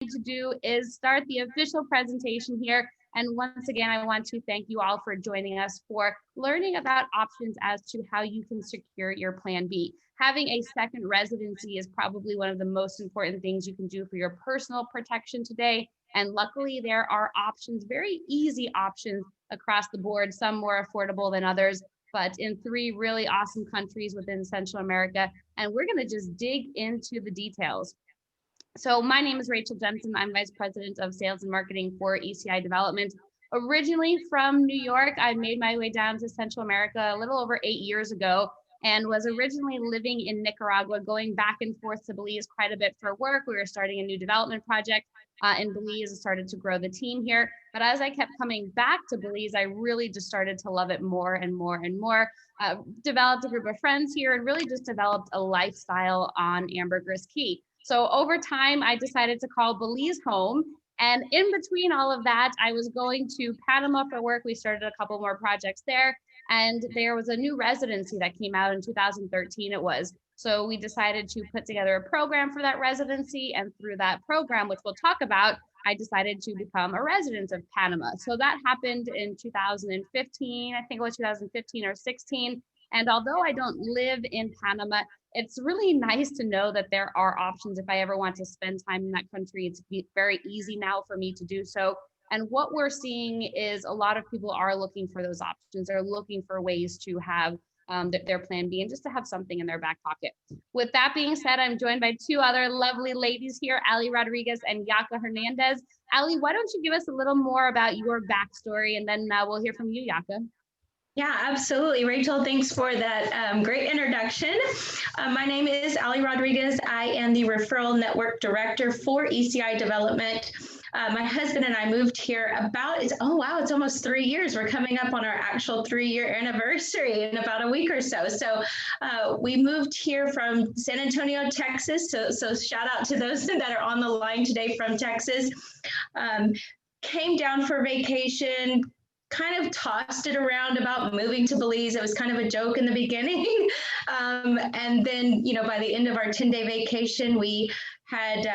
to do is start the official presentation here. And once again, I want to thank you all for joining us for learning about options as to how you can secure your Plan B. Having a second residency is probably one of the most important things you can do for your personal protection today. And luckily, there are options, very easy options across the board, some more affordable than others, but in 3 really awesome countries within Central America. And we're going to just dig into the details. So my name is Rachel Jensen. I'm Vice President of Sales and Marketing for ECI Development. Originally from New York, I made my way down to Central America a little over 8 years ago and was originally living in Nicaragua, going back and forth to Belize quite a bit for work. We were starting a new development project in Belize and started to grow the team here. But as I kept coming back to Belize, I really just started to love it more and more and more. Developed a group of friends here and really just developed a lifestyle on Ambergris Key. So over time, I decided to call Belize home. And in between all of that, I was going to Panama for work. We started a couple more projects there. And there was a new residency that came out in 2013, it was. So we decided to put together a program for that residency. And through that program, which we'll talk about, I decided to become a resident of Panama. So that happened in 2015, I think it was 2015 or 16. And although I don't live in Panama, it's really nice to know that there are options if I ever want to spend time in that country. It's very easy now for me to do so. And what we're seeing is a lot of people are looking for those options. They're looking for ways to have their Plan B and just to have something in their back pocket. With that being said, I'm joined by 2 other lovely ladies here, Ali Rodriguez and Yaka Hernandez. Ali, why don't you give us a little more about your backstory, and then we'll hear from you, Yaka. Yeah, absolutely. Rachel, thanks for that great introduction. My name is Ali Rodriguez. I am the Referral Network Director for ECI Development. My husband and I moved here it's almost 3 years. We're coming up on our actual 3-year anniversary in about a week or so. So we moved here from San Antonio, Texas. So shout out to those that are on the line today from Texas. Came down for vacation, kind of tossed it around about moving to Belize. It was kind of a joke in the beginning. And then, by the end of our 10-day vacation, we had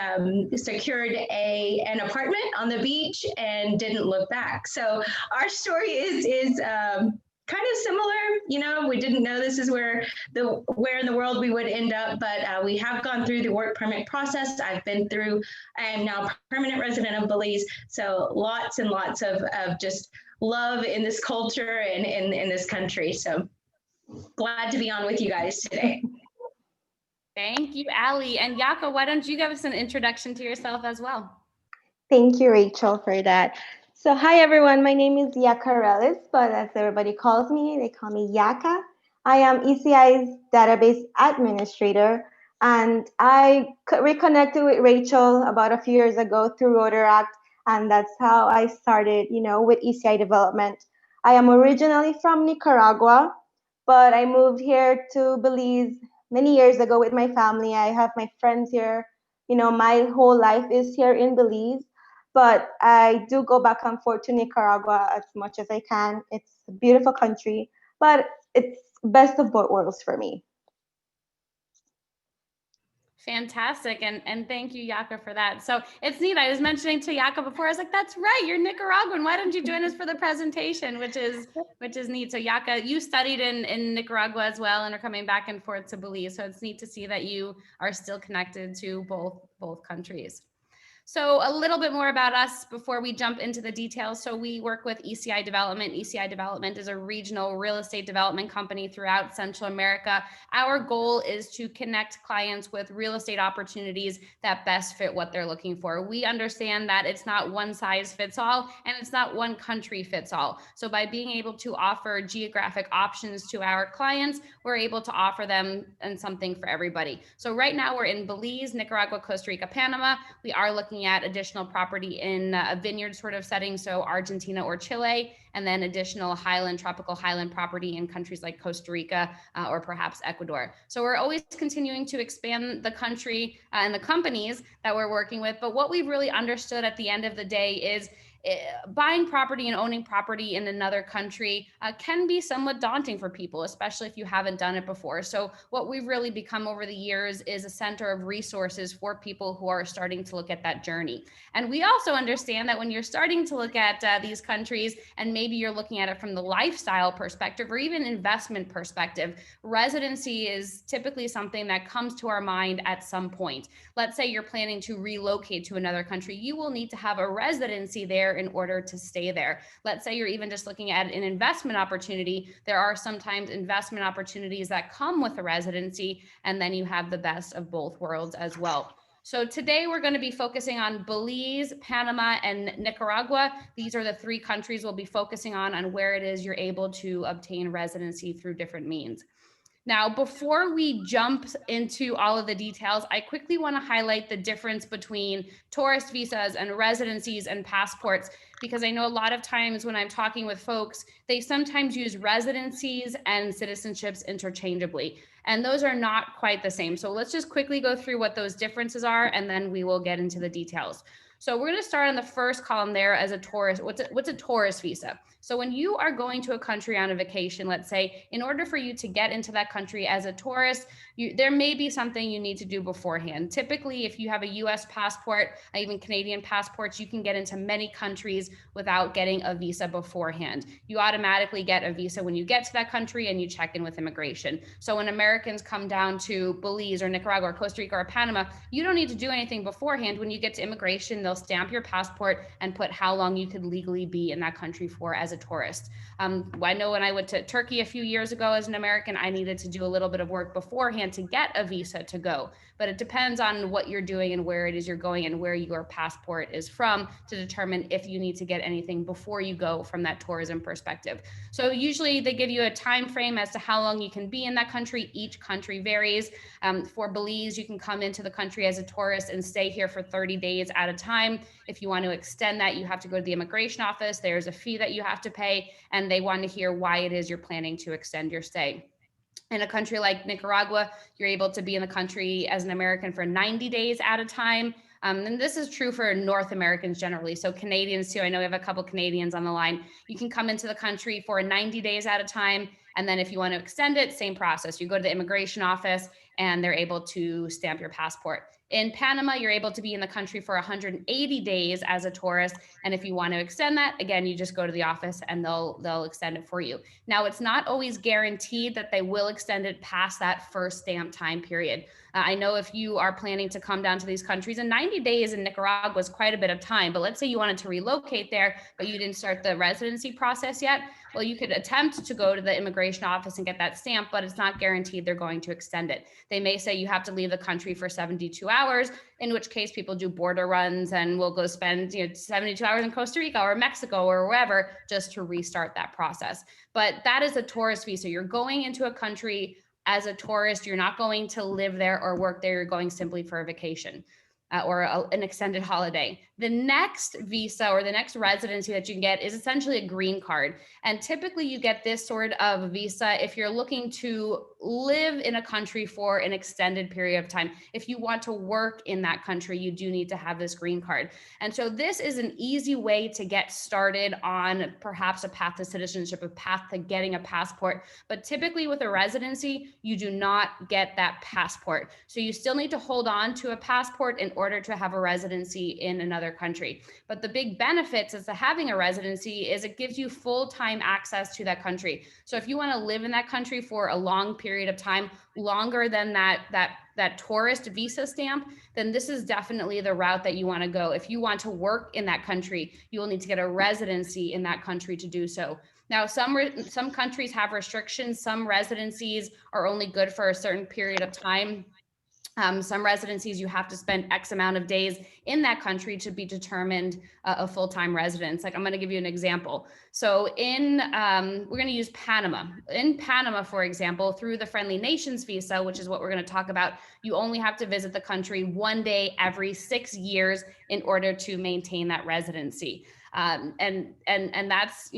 secured an apartment on the beach and didn't look back. So our story is kind of similar. We didn't know this is where in the world we would end up, but we have gone through the work permit process. I am now permanent resident of Belize. So lots and lots of just love in this culture and in this country. So glad to be on with you guys today. Thank you, Ali. And Yaka, why don't you give us an introduction to yourself as well? Thank you, Rachel, for that. So hi, everyone. My name is Yaka Relis, but as everybody calls me, they call me Yaka. I am ECI's database administrator, and I reconnected with Rachel about a few years ago through Rotaract, and that's how I started, with ECI development. I am originally from Nicaragua, but I moved here to Belize many years ago with my family. I have my friends here. My whole life is here in Belize, but I do go back and forth to Nicaragua as much as I can. It's a beautiful country, but it's best of both worlds for me. Fantastic. And thank you, Yaka, for that. So it's neat. I was mentioning to Yaka before, I was like, that's right, you're Nicaraguan. Why don't you join us for the presentation, which is neat. So Yaka, you studied in Nicaragua as well and are coming back and forth to Belize. So it's neat to see that you are still connected to both countries. So a little bit more about us before we jump into the details. So we work with ECI Development. ECI Development is a regional real estate development company throughout Central America. Our goal is to connect clients with real estate opportunities that best fit what they're looking for. We understand that it's not one size fits all, and it's not one country fits all. So by being able to offer geographic options to our clients, we're able to offer them and something for everybody. So right now we're in Belize, Nicaragua, Costa Rica, Panama. We are looking at additional property in a vineyard sort of setting, so Argentina or Chile. and then additional tropical highland property in countries like Costa Rica or perhaps Ecuador. So we're always continuing to expand the country and the companies that we're working with. But what we've really understood at the end of the day is buying property and owning property in another country can be somewhat daunting for people, especially if you haven't done it before. So what we've really become over the years is a center of resources for people who are starting to look at that journey. And we also understand that when you're starting to look at these countries, and maybe you're looking at it from the lifestyle perspective or even investment perspective, residency is typically something that comes to our mind at some point. Let's say you're planning to relocate to another country, you will need to have a residency there in order to stay there. Let's say you're even just looking at an investment opportunity. There are sometimes investment opportunities that come with a residency, and then you have the best of both worlds as well. So today we're going to be focusing on Belize, Panama, and Nicaragua. These are the three countries we'll be focusing on where it is you're able to obtain residency through different means. Now, before we jump into all of the details, I quickly want to highlight the difference between tourist visas and residencies and passports, because I know a lot of times when I'm talking with folks, they sometimes use residencies and citizenships interchangeably, and those are not quite the same. So let's just quickly go through what those differences are, and then we will get into the details. So we're going to start on the first column there as a tourist. What's a tourist visa? So when you are going to a country on a vacation, let's say, in order for you to get into that country as a tourist, there may be something you need to do beforehand. Typically, if you have a US passport, even Canadian passports, you can get into many countries without getting a visa beforehand. You automatically get a visa when you get to that country and you check in with immigration. So when Americans come down to Belize or Nicaragua or Costa Rica or Panama, you don't need to do anything beforehand. When you get to immigration, they'll stamp your passport and put how long you could legally be in that country for as a tourist. I know when I went to Turkey a few years ago as an American, I needed to do a little bit of work beforehand to get a visa to go. But it depends on what you're doing and where it is you're going and where your passport is from to determine if you need to get anything before you go from that tourism perspective. So usually they give you a time frame as to how long you can be in that country. Each country varies. For Belize, you can come into the country as a tourist and stay here for 30 days at a time. If you want to extend that, you have to go to the immigration office. There's a fee that you have to pay, and they want to hear why it is you're planning to extend your stay. In a country like Nicaragua, you're able to be in the country as an American for 90 days at a time. And this is true for North Americans generally. So Canadians too, I know we have a couple Canadians on the line. You can come into the country for 90 days at a time. And then if you want to extend it, same process. You go to the immigration office and they're able to stamp your passport. In Panama, you're able to be in the country for 180 days as a tourist. And if you want to extend that, again, you just go to the office and they'll extend it for you. Now, it's not always guaranteed that they will extend it past that first stamp time period. I know if you are planning to come down to these countries, and 90 days in Nicaragua is quite a bit of time, but let's say you wanted to relocate there, but you didn't start the residency process yet. Well, you could attempt to go to the immigration office and get that stamp, but it's not guaranteed they're going to extend it. They may say you have to leave the country for 72 hours, in which case people do border runs and will go spend 72 hours in Costa Rica or Mexico or wherever just to restart that process. But that is a tourist visa. You're going into a country as a tourist. You're not going to live there or work there. You're going simply for a vacation. Or an extended holiday. The next visa or the next residency that you can get is essentially a green card. And typically you get this sort of visa if you're looking to live in a country for an extended period of time. If you want to work in that country, you do need to have this green card. And so this is an easy way to get started on perhaps a path to citizenship, a path to getting a passport. But typically with a residency, you do not get that passport. So you still need to hold on to a passport in order to have a residency in another country. But the big benefits as to having a residency is it gives you full-time access to that country. So if you want to live in that country for a long period of time, longer than that tourist visa stamp, then this is definitely the route that you want to go. If you want to work in that country, you will need to get a residency in that country to do so. Now, some countries have restrictions. Some residencies are only good for a certain period of time. Some residencies, you have to spend X amount of days in that country to be determined a full-time residence. Like I'm going to give you an example. So we're going to use Panama. In Panama, for example, through the Friendly Nations visa, which is what we're going to talk about, you only have to visit the country one day every 6 years in order to maintain that residency. And that's,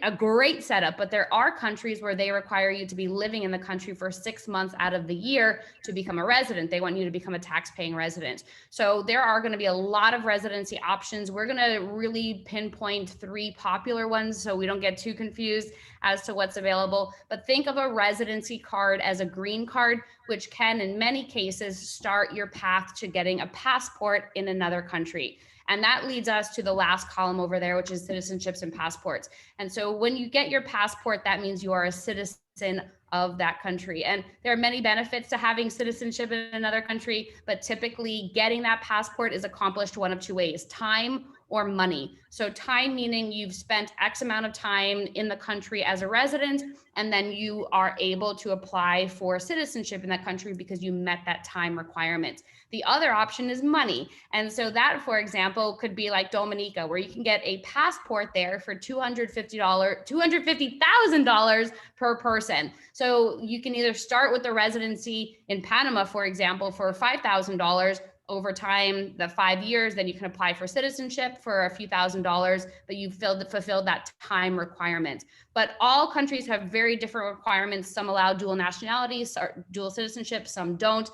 a great setup, but there are countries where they require you to be living in the country for 6 months out of the year to become a resident. They want you to become a tax-paying resident. So there are going to be a lot of residency options. We're going to really pinpoint 3 popular ones so we don't get too confused as to what's available. But think of a residency card as a green card, which can, in many cases, start your path to getting a passport in another country. And that leads us to the last column over there, which is citizenships and passports. And so when you get your passport, that means you are a citizen of that country. And there are many benefits to having citizenship in another country, but typically getting that passport is accomplished one of 2 ways: time or money. So time meaning you've spent X amount of time in the country as a resident, and then you are able to apply for citizenship in that country because you met that time requirement. The other option is money. And so that, for example, could be like Dominica, where you can get a passport there for $250,000 per person. So you can either start with the residency in Panama, for example, for $5,000. Over time, the 5 years, then you can apply for citizenship for a few $1,000s, but you've fulfilled that time requirement. But all countries have very different requirements. Some allow dual nationalities, or dual citizenship, some don't.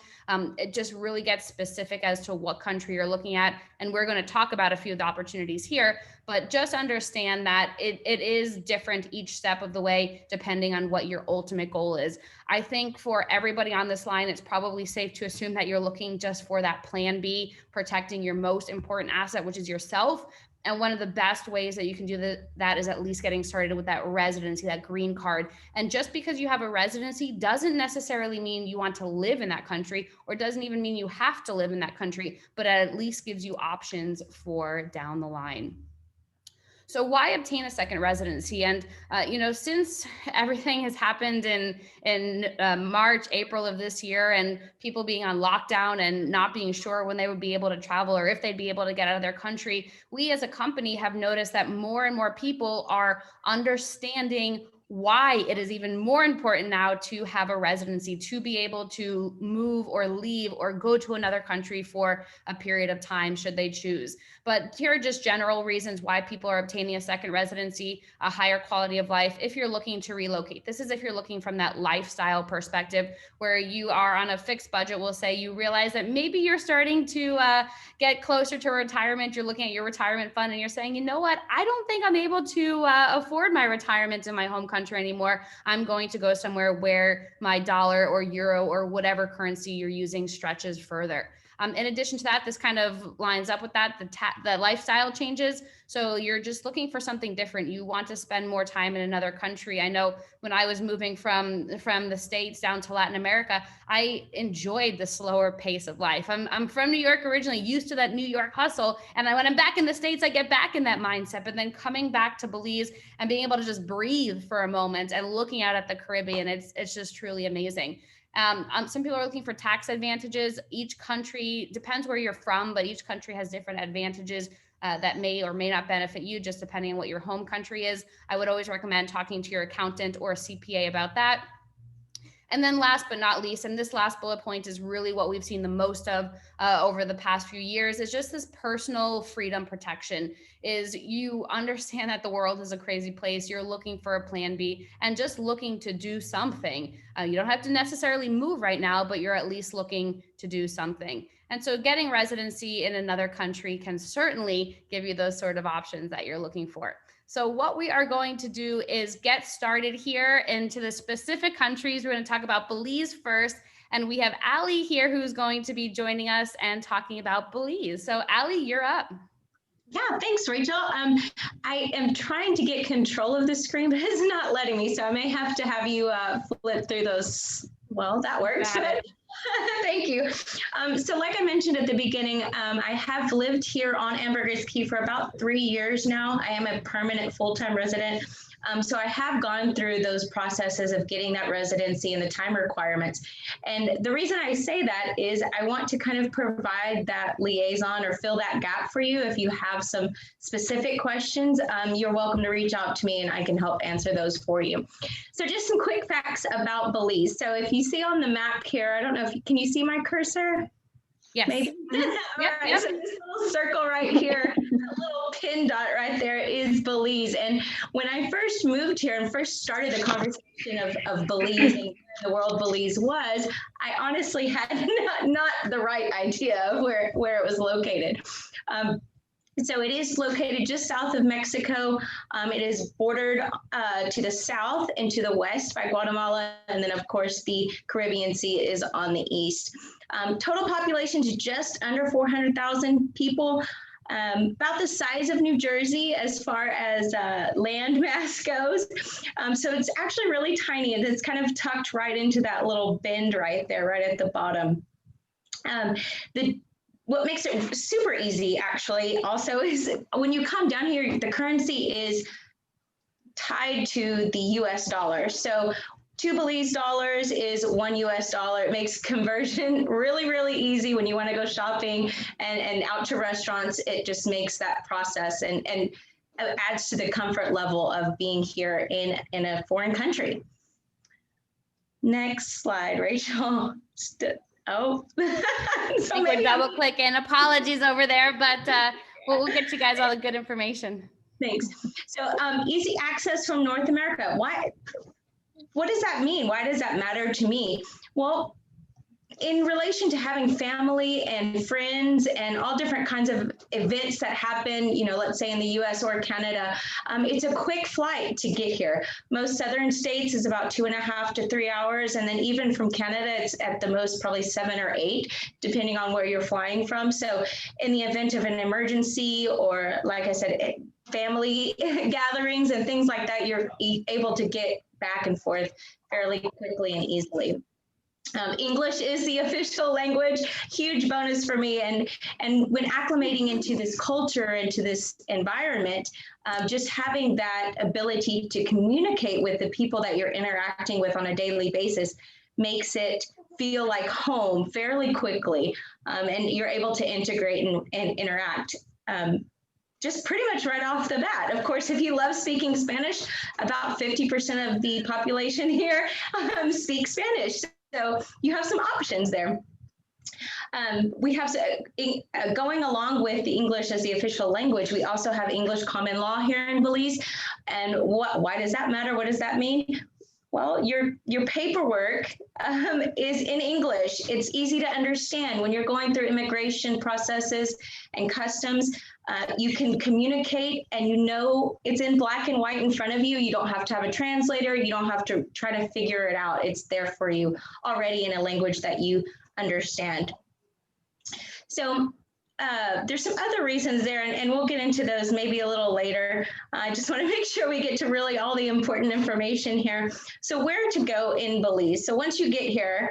It just really gets specific as to what country you're looking at. And we're going to talk about a few of the opportunities here, but just understand that it is different each step of the way, depending on what your ultimate goal is. I think for everybody on this line, it's probably safe to assume that you're looking just for that plan B, protecting your most important asset, which is yourself. And one of the best ways that you can do that is at least getting started with that residency, that green card. And just because you have a residency doesn't necessarily mean you want to live in that country, or doesn't even mean you have to live in that country, but it at least gives you options for down the line. So why obtain a second residency? And, since everything has happened in March, April of this year, and people being on lockdown and not being sure when they would be able to travel or if they'd be able to get out of their country, we as a company have noticed that more and more people are understanding why it is even more important now to have a residency, to be able to move or leave or go to another country for a period of time should they choose. But here are just general reasons why people are obtaining a second residency: a higher quality of life if you're looking to relocate. This is if you're looking from that lifestyle perspective, where you are on a fixed budget. We'll say you realize that maybe you're starting to get closer to retirement. You're looking at your retirement fund and you're saying, you know what, I don't think I'm able to afford my retirement in my home country anymore. I'm going to go somewhere where my dollar or euro or whatever currency you're using stretches further. In addition to that, this kind of lines up with that, the lifestyle changes. So you're just looking for something different. You want to spend more time in another country. I know when I was moving from the States down to Latin America, I enjoyed the slower pace of life. I'm from New York originally, used to that New York hustle. And when I'm back in the States, I get back in that mindset. But then coming back to Belize and being able to just breathe for a moment and looking out at the Caribbean, it's just truly amazing. Some people are looking for tax advantages. Each country, depends where you're from, but each country has different advantages that may or may not benefit you, just depending on what your home country is. I would always recommend talking to your accountant or a CPA about that. And then last but not least, and this last bullet point is really what we've seen the most of over the past few years, is just this personal freedom protection. Is you understand that the world is a crazy place. You're looking for a plan B and just looking to do something. You don't have to necessarily move right now, but you're at least looking to do something. And so getting residency in another country can certainly give you those sort of options that you're looking for. So what we are going to do is get started here into the specific countries. We're going to talk about Belize first. And we have Ali here who's going to be joining us and talking about Belize. So Ali, you're up. Yeah, thanks, Rachel. I am trying to get control of the screen, but it's not letting me. So I may have to have you flip through those. Well, that works. Thank you. So like I mentioned at the beginning, I have lived here on Ambergris Caye for about 3 years now. I am a permanent full-time resident. So I have gone through those processes of getting that residency and the time requirements. And the reason I say that is I want to kind of provide that liaison or fill that gap for you. If you have some specific questions, you're welcome to reach out to me and I can help answer those for you. So just some quick facts about Belize. So if you see on the map here, I don't know if can you see my cursor? Yes. Maybe. Right. So this little circle right here, that little pin dot right there is Belize. And when I first moved here and first started the conversation of Belize and where the world Belize was, I honestly had not the right idea of where it was located. So it is located just south of Mexico. It is bordered to the south and to the west by Guatemala. And then, of course, the Caribbean Sea is on the east. Total population is just under 400,000 people, about the size of New Jersey as far as land mass goes. So it's actually really tiny, and it's kind of tucked right into that little bend right there, right at the bottom. What makes it super easy, actually, also is when you come down here, the currency is tied to the US dollar. So 2 Belize dollars is 1 US dollar. It makes conversion really, really easy when you want to go shopping and out to restaurants. It just makes that process and adds to the comfort level of being here in a foreign country. Next slide, Rachel. Oh, so I think we're double clicking. Apologies over there, but we'll get you guys all the good information. Thanks. So easy access from North America. What does that mean? Why does that matter to me? Well, in relation to having family and friends and all different kinds of events that happen, let's say in the US or Canada, it's a quick flight to get here. Most southern states is about 2.5 to 3 hours. And then even from Canada, it's at the most probably 7 or 8, depending on where you're flying from. So in the event of an emergency or, like I said, family gatherings and things like that, you're able to get back and forth fairly quickly and easily. English is the official language, huge bonus for me. And when acclimating into this culture, into this environment, just having that ability to communicate with the people that you're interacting with on a daily basis makes it feel like home fairly quickly. And you're able to integrate and interact just pretty much right off the bat. Of course, if you love speaking Spanish, about 50% of the population here speak Spanish. So you have some options there. We have, going along with the English as the official language, we also have English common law here in Belize. And why does that matter? What does that mean? Well, your paperwork is in English. It's easy to understand. When you're going through immigration processes and customs, you can communicate and it's in black and white in front of you. You don't have to have a translator. You don't have to try to figure it out. It's there for you already in a language that you understand. So there's some other reasons there, and we'll get into those maybe a little later. I just want to make sure we get to really all the important information here. So where to go in Belize? So once you get here,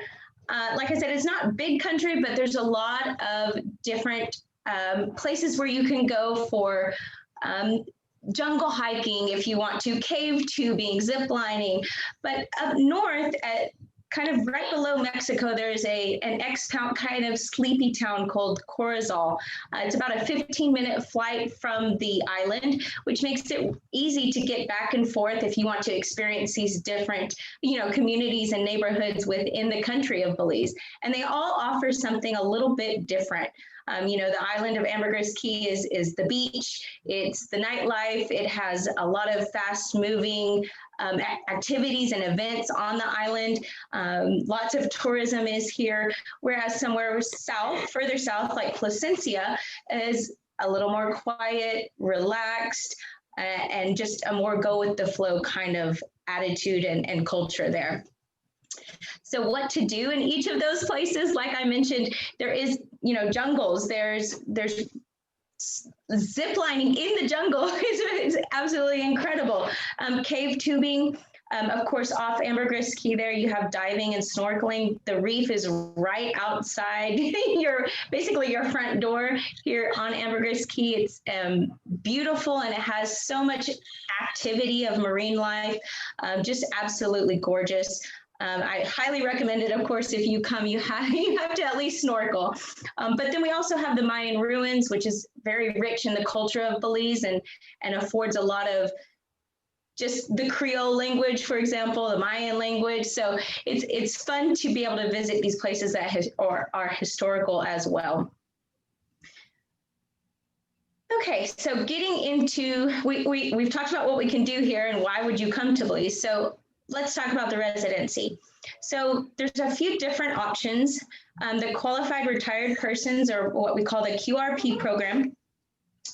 like I said, it's not a big country, but there's a lot of different places where you can go for jungle hiking if you want to, cave tubing, zip lining. But up north at kind of right below Mexico, there's an ex-town, kind of sleepy town called Corozal. It's about a 15-minute flight from the island, which makes it easy to get back and forth if you want to experience these different, communities and neighborhoods within the country of Belize. And they all offer something a little bit different. The island of Ambergris Caye is the beach, it's the nightlife, it has a lot of fast-moving activities and events on the island. Lots of tourism is here, whereas somewhere further south, like Placencia, is a little more quiet, relaxed, and just a more go-with-the-flow kind of attitude and culture there. So what to do in each of those places? Like I mentioned, there is, jungles. There's zip lining in the jungle is absolutely incredible. Cave tubing, of course, off Ambergris Caye there, you have diving and snorkeling. The reef is right outside basically your front door here on Ambergris Caye. It's beautiful, and it has so much activity of marine life, just absolutely gorgeous. I highly recommend it. Of course, if you come, you have to at least snorkel. But then we also have the Mayan ruins, which is very rich in the culture of Belize and affords a lot of just the Creole language, for example, the Mayan language. So it's fun to be able to visit these places that are historical as well. Okay, so getting into, we've talked about what we can do here and why would you come to Belize. So let's talk about the residency. So there's a few different options. The qualified retired persons, or what we call the QRP program,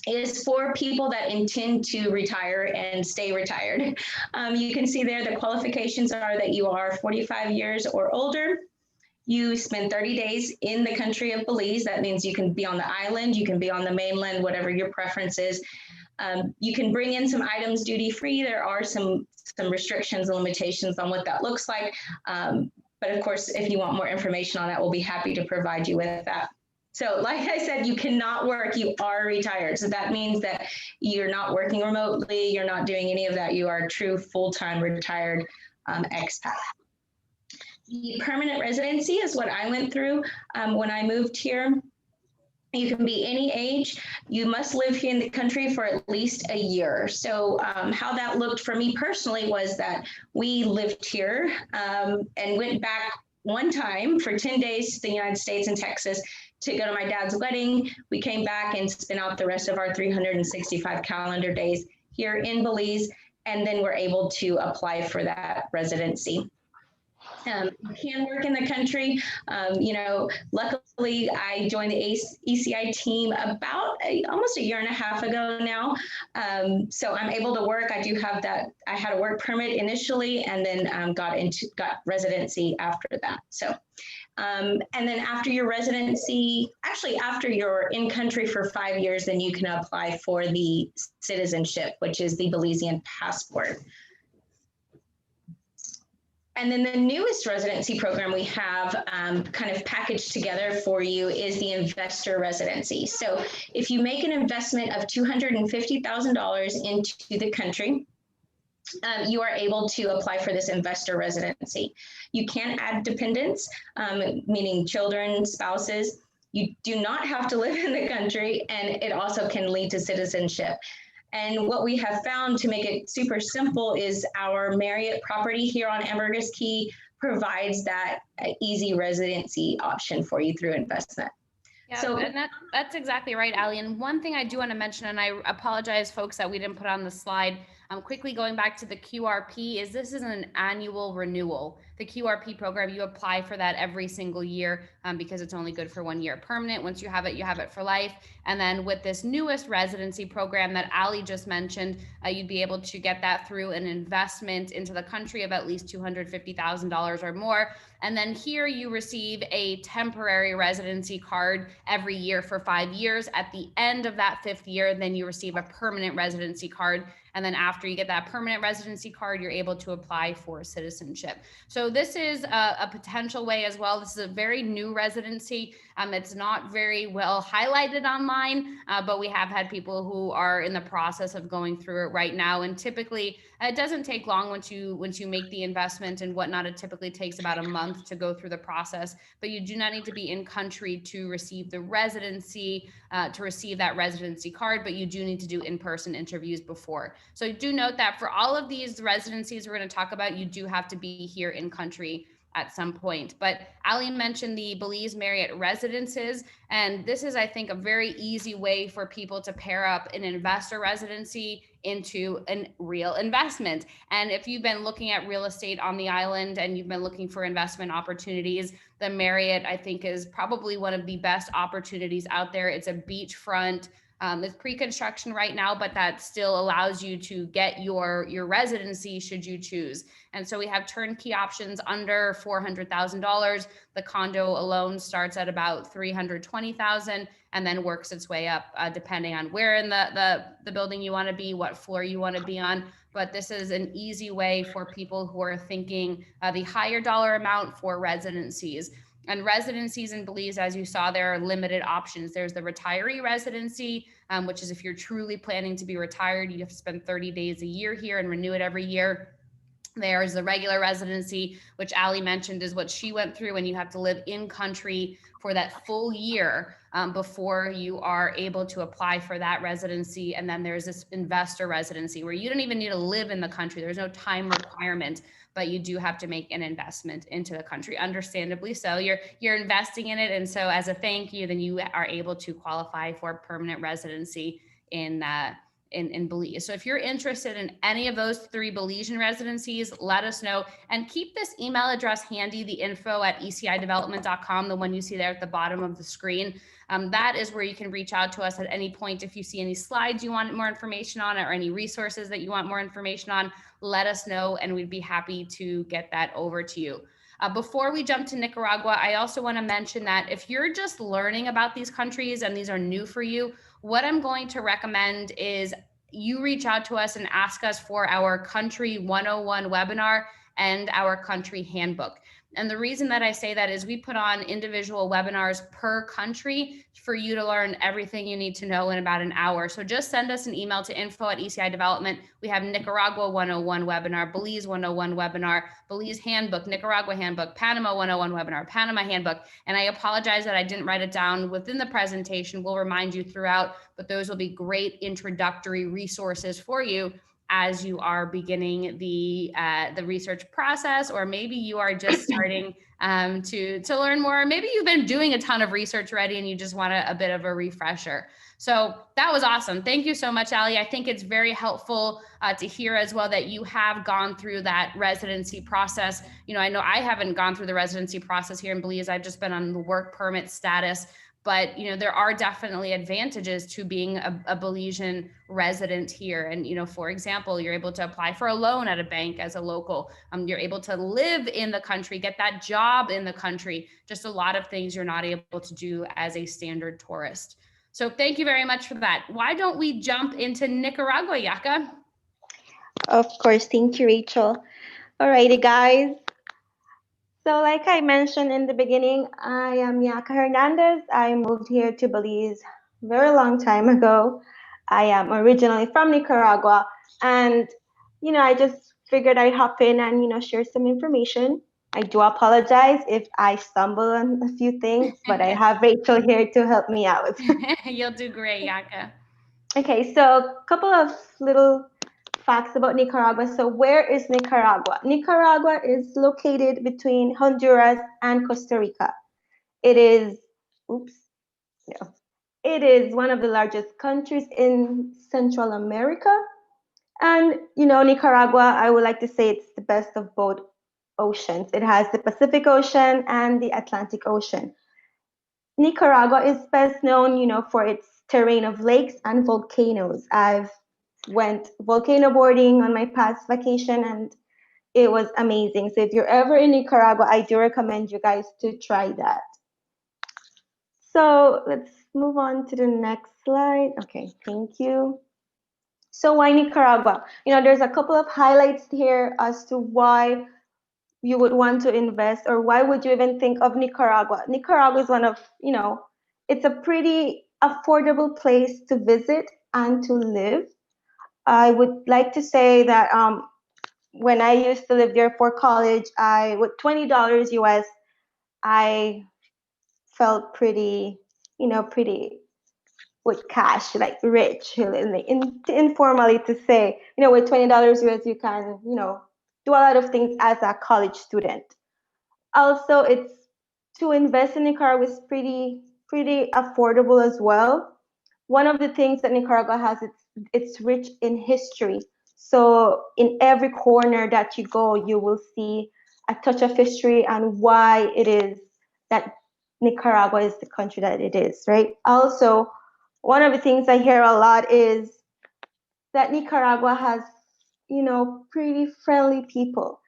is for people that intend to retire and stay retired. You can see there the qualifications are that you are 45 years or older. You spend 30 days in the country of Belize. That means you can be on the island, you can be on the mainland, whatever your preference is. You can bring in some items duty free. There are some restrictions and limitations on what that looks like. But of course, if you want more information on that, we'll be happy to provide you with that. So like I said, you cannot work, you are retired. So that means that you're not working remotely, you're not doing any of that. You are a true full-time retired expat. The permanent residency is what I went through when I moved here. You can be any age. You must live here in the country for at least a year. So how that looked for me personally was that we lived here and went back one time for 10 days to the United States and Texas to go to my dad's wedding. We came back and spent out the rest of our 365 calendar days here in Belize, and then we're able to apply for that residency. You can work in the country. Luckily, I joined the ECI team about almost a year and a half ago now. So I'm able to work. I do have that. I had a work permit initially, and then got residency after that. So, and then after your residency, actually after you're in country for 5 years, then you can apply for the citizenship, which is the Belizean passport. And then the newest residency program we have kind of packaged together for you is the investor residency. So if you make an investment of $250,000 into the country, you are able to apply for this investor residency. You can add dependents, meaning children, spouses. You do not have to live in the country, and it also can lead to citizenship. And what we have found, to make it super simple, is our Marriott property here on Ambergris Caye provides that easy residency option for you through investment. Yeah, so, and that's exactly right, Ali. And one thing I do want to mention, and I apologize, folks, that we didn't put on the slide, quickly going back to the QRP, is this is an annual renewal. The QRP program, you apply for that every single year because it's only good for 1 year. Permanent, once you have it for life. And then with this newest residency program that Ali just mentioned, you'd be able to get that through an investment into the country of at least $250,000 or more. And then here you receive a temporary residency card every year for 5 years. At the end of that 5th year, then you receive a permanent residency card. And then after you get that permanent residency card, you're able to apply for citizenship. So this is a potential way as well. This is a very new residency. It's not very well highlighted online, but we have had people who are in the process of going through it right now. And typically, it doesn't take long once you make the investment and whatnot. It typically takes about a month to go through the process, but you do not need to be in country to receive the residency, to receive that residency card, but you do need to do in-person interviews before. So do note that for all of these residencies we're going to talk about, you do have to be here in country at some point. But Ali mentioned the Belize Marriott residences, and this is, I think, a very easy way for people to pair up an investor residency into a real investment. And if you've been looking at real estate on the island and you've been looking for investment opportunities, the Marriott, I think, is probably one of the best opportunities out there. It's a beachfront. It's pre-construction right now, but that still allows you to get your residency should you choose. And so we have turnkey options under $400,000. The condo alone starts at about $320,000 and then works its way up depending on where in the building you want to be, what floor you want to be on. But this is an easy way for people who are thinking the higher dollar amount for residencies. And residencies in Belize, as you saw, there are limited options. There's the retiree residency, which is if you're truly planning to be retired, you have to spend 30 days a year here and renew it every year. There's the regular residency, which Ali mentioned is what she went through, and you have to live in country for that full year before you are able to apply for that residency. And then there's this investor residency where you don't even need to live in the country. There's no time requirement, but you do have to make an investment into the country, understandably so. You're investing in it, and so as a thank you, then you are able to qualify for permanent residency in Belize. So if you're interested in any of those 3 Belizean residencies, let us know, and keep this email address handy, the info@ecidevelopment.com, the one you see there at the bottom of the screen. That is where you can reach out to us at any point. If you see any slides you want more information on, or any resources that you want more information on, let us know, and we'd be happy to get that over to you. Before we jump to Nicaragua, I also want to mention that if you're just learning about these countries and these are new for you, what I'm going to recommend is you reach out to us and ask us for our Country 101 webinar and our country handbook. And the reason that I say that is we put on individual webinars per country for you to learn everything you need to know in about an hour. So just send us an email to info@ECI Development. We have Nicaragua 101 webinar, Belize 101 webinar, Belize handbook, Nicaragua handbook, Panama 101 webinar, Panama handbook. And I apologize that I didn't write it down within the presentation. We'll remind you throughout, but those will be great introductory resources for you as you are beginning the research process, or maybe you are just starting to learn more. Maybe you've been doing a ton of research already and you just want a bit of a refresher. So that was awesome. Thank you so much, Ali. I think it's very helpful to hear as well that you have gone through that residency process. You know I haven't gone through the residency process here in Belize. I've just been on the work permit status. But there are definitely advantages to being a Belizean resident here. And for example, you're able to apply for a loan at a bank as a local. You're able to live in the country, get that job in the country. Just a lot of things you're not able to do as a standard tourist. So thank you very much for that. Why don't we jump into Nicaragua, Yaka? Of course, thank you, Rachel. Alrighty, guys. So like I mentioned in the beginning, I am Yaka Hernandez. I moved here to Belize a very long time ago. I am originally from Nicaragua, and I just figured I'd hop in and share some information. I do apologize if I stumble on a few things, but I have Rachel here to help me out. You'll do great, Yaka. Okay, so a couple of little facts about Nicaragua. So where is Nicaragua? Nicaragua is located between Honduras and Costa Rica. It is one of the largest countries in Central America. And Nicaragua, I would like to say it's the best of both oceans. It has the Pacific Ocean and the Atlantic Ocean. Nicaragua is best known, for its terrain of lakes and volcanoes. I've went volcano boarding on my past vacation and it was amazing. So if you're ever in Nicaragua, I do recommend you guys to try that. So let's move on to the next slide. Okay, thank you. So why Nicaragua? There's a couple of highlights here as to why you would want to invest, or why would you even think of Nicaragua? Nicaragua is one of, it's a pretty affordable place to visit and to live. I would like to say that when I used to live there for college, with $20 US, I felt pretty with cash, like rich, informally to say, with $20 US, you can, do a lot of things as a college student. Also, to invest in Nicaragua is pretty affordable as well. One of the things that Nicaragua has, it's rich in history. So in every corner that you go, you will see a touch of history and why it is that Nicaragua is the country that it is, right? Also, one of the things I hear a lot is that Nicaragua has, pretty friendly people.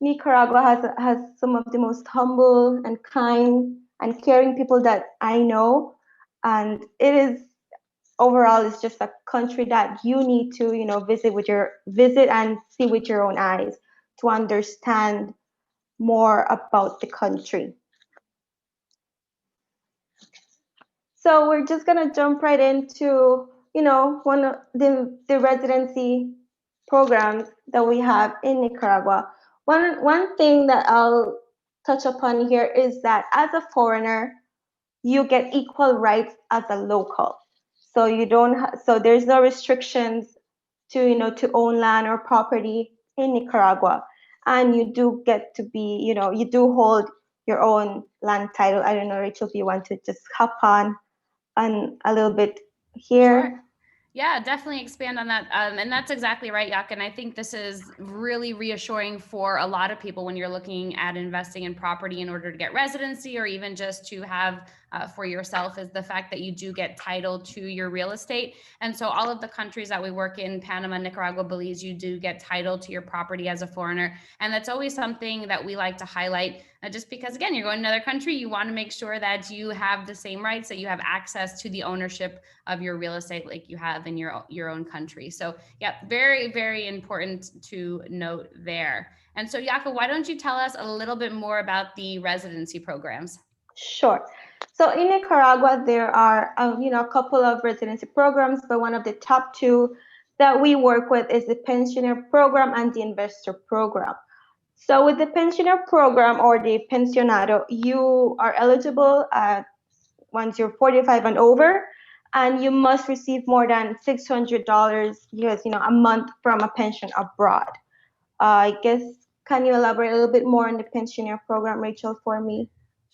Nicaragua has some of the most humble and kind and caring people that I know. And it is, overall, it's just a country that you need to, visit and see with your own eyes to understand more about the country. So we're just gonna jump right into, one of the residency programs that we have in Nicaragua. One thing that I'll touch upon here is that as a foreigner, you get equal rights as a local. So so there's no restrictions to own land or property in Nicaragua, and you do get to be, you do hold your own land title. I don't know, Rachel, if you want to just hop on a little bit here. Sure. Yeah, definitely expand on that. And that's exactly right, Yak. And I think this is really reassuring for a lot of people when you're looking at investing in property in order to get residency or even just to have for yourself, is the fact that you do get title to your real estate. And so all of the countries that we work in, Panama, Nicaragua, Belize, you do get title to your property as a foreigner. And that's always something that we like to highlight, just because, again, you're going to another country, you want to make sure that you have the same rights, that you have access to the ownership of your real estate like you have in your own country. So yeah, very, very important to note there. And so Yaka, why don't you tell us a little bit more about the residency programs? Sure. So in Nicaragua, there are a couple of residency programs, but one of the top two that we work with is the pensioner program and the investor program. So with the pensioner program or the pensionado, you are eligible once you're 45 and over, and you must receive more than $600 US, a month from a pension abroad. I guess, can you elaborate a little bit more on the pensioner program, Rachel, for me?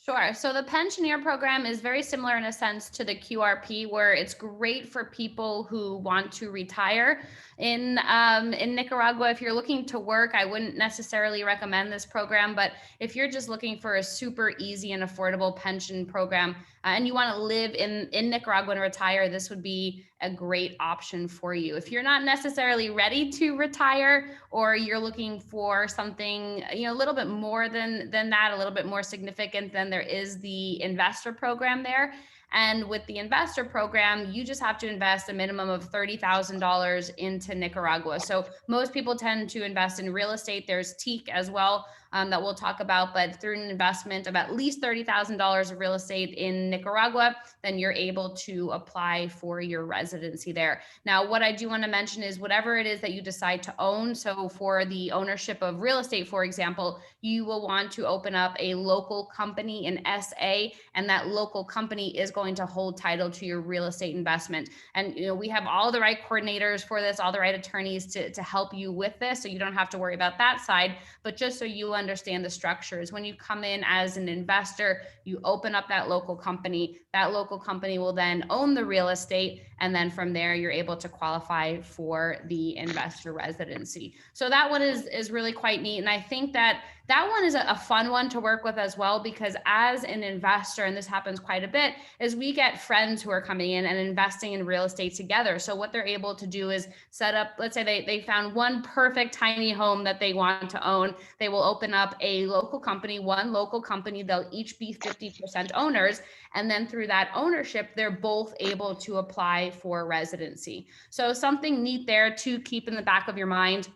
Sure. So the pensioner program is very similar in a sense to the QRP, where it's great for people who want to retire. In Nicaragua, if you're looking to work, I wouldn't necessarily recommend this program, but if you're just looking for a super easy and affordable pension program, and you want to live in Nicaragua and retire, this would be a great option for you. If you're not necessarily ready to retire, or you're looking for something, a little bit more than that, a little bit more significant, then there is the investor program there. And with the investor program, you just have to invest a minimum of $30,000 into Nicaragua. So most people tend to invest in real estate. There's TEEK as well, that we'll talk about, but through an investment of at least $30,000 of real estate in Nicaragua, then you're able to apply for your residency there. Now, what I do want to mention is whatever it is that you decide to own. So for the ownership of real estate, for example, you will want to open up a local company, an SA, and that local company is going to hold title to your real estate investment. And we have all the right coordinators for this, all the right attorneys to help you with this, so you don't have to worry about that side. But just so you understand the structures, when you come in as an investor, you open up that local company. That local company will then own the real estate, and then from there you're able to qualify for the investor residency. So that one is really quite neat, and I think that one is a fun one to work with as well, because as an investor, and this happens quite a bit, is we get friends who are coming in and investing in real estate together. So what they're able to do is set up, let's say they found one perfect tiny home that they want to own. They will open up a local company, one local company. They'll each be 50% owners. And then through that ownership, they're both able to apply for residency. So something neat there to keep in the back of your mind.